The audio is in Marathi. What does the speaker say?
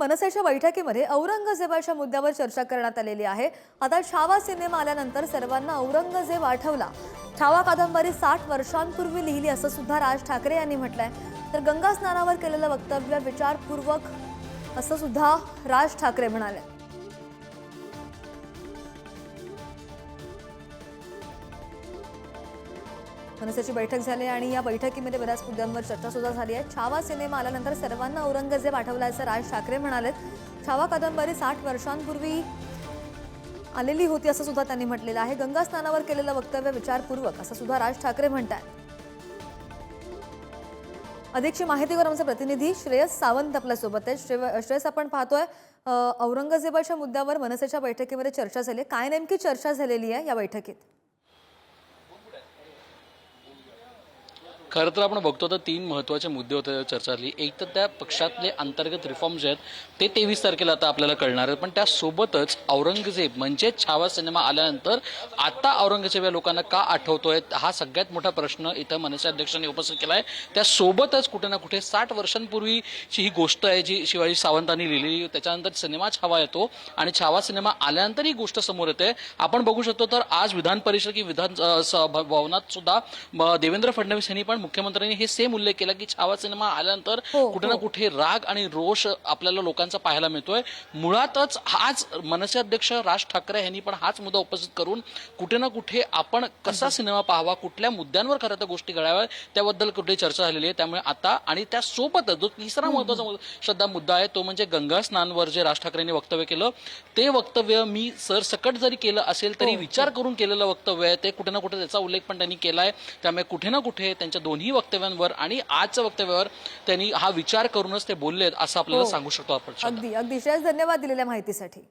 मनसेच्या बैठकीमध्ये औरंगजेबाच्या मुद्द्यावर चर्चा करण्यात आलेली आहे। आता छावा सिनेमा आल्यानंतर सर्वांना औरंगजेब आठवला। छावा कादंबरी 60 वर्षांपूर्वी लिहिली असं सुद्धा राज ठाकरे यांनी म्हटलंय। तर गंगा स्नानावर केलेलं वक्तव्य विचारपूर्वक असं सुद्धा राज ठाकरे म्हणाले। मनसेची बैठक झाली आणि या बैठकीमध्ये बऱ्याच मुद्द्यांवर चर्चा सुद्धा झाली आहे। छावा सिनेमा आल्यानंतर सर्वांना औरंगजेब आठवला असं राज ठाकरे म्हणाले। छावा कादंबरी 60 वर्षांपूर्वी आलेली होती असं सुद्धा त्यांनी म्हटलेलं आहे। गंगा स्नानावर केलेलं वक्तव्य विचारपूर्वक असं सुद्धा राज ठाकरे म्हणतात। अधिकची माहिती करून आमचे प्रतिनिधी श्रेयस सावंत आपल्या सोबत आहेत। श्रेयस, आपण पाहतोय औरंगजेबाच्या मुद्द्यावर मनसेच्या बैठकीमध्ये चर्चा झाली। काय नेमकी चर्चा झालेली आहे या बैठकीत? खरं तर आपण बघतो तर 3 महत्त्वाचे मुद्दे होते चर्चा झाली। एक तर त्या पक्षातले अंतर्गत रिफॉर्म जे आहेत ते 23 तारखेला आता आपल्याला कळणार आहेत, पण त्यासोबतच औरंगजेब म्हणजे छावा सिनेमा आल्यानंतर आता औरंगजेब या लोकांना का आठवतोय हा सगळ्यात मोठा प्रश्न इथं मनसे अध्यक्षांनी उपस्थित केला आहे। त्यासोबतच कुठे ना कुठे 60 वर्षांपूर्वीची ही गोष्ट आहे जी शिवाजी सावंतांनी लिहिली, त्याच्यानंतर सिनेमा छावा येतो आणि छावा सिनेमा आल्यानंतर ही गोष्ट समोर येते। आपण बघू शकतो तर आज विधान परिषद की विधान भवनात सुद्धा देवेंद्र फडणवीस यांनी पण मुख्यमंत्र्यांनी हे सेम उल्लेख केला की छावा सिनेमा आल्यानंतर कुठे ना कुठे राग आणि रोष आपल्याला लोकांचा पाहायला मिळतोय। मुळातच आज मनसे अध्यक्ष राज ठाकरे यांनी पण हाच मुद्दा उपस्थित करून कुठे ना कुठे आपण कसा सिनेमा पाहावा, कुठल्या मुद्द्यांवर खरं तर गोष्टी घडाव्या त्याबद्दल कुठे चर्चा झालेली आहे। त्यामुळे आता आणि त्यासोबतच जो तिसरा महत्त्वाचा मुद्दा आहे तो म्हणजे गंगा स्नानवर जे राज ठाकरेंनी वक्तव्य केलं ते वक्तव्य मी सरसकट जरी केलं असेल तरी विचार करून केलेलं वक्तव्य आहे, ते कुठे ना कुठे त्याचा उल्लेख पण त्यांनी केलाय। त्यामुळे कुठे ना कुठे त्यांच्या दोन्ही वक्तव्यांवर आणि आजच्या वक्तव्यावर त्यांनी हा विचार करूनच ते बोललेत असं आपल्याला सांगू शकतो आपण। अगदी अगदी श्रेयस, धन्यवाद दिलेल्या माहितीसाठी।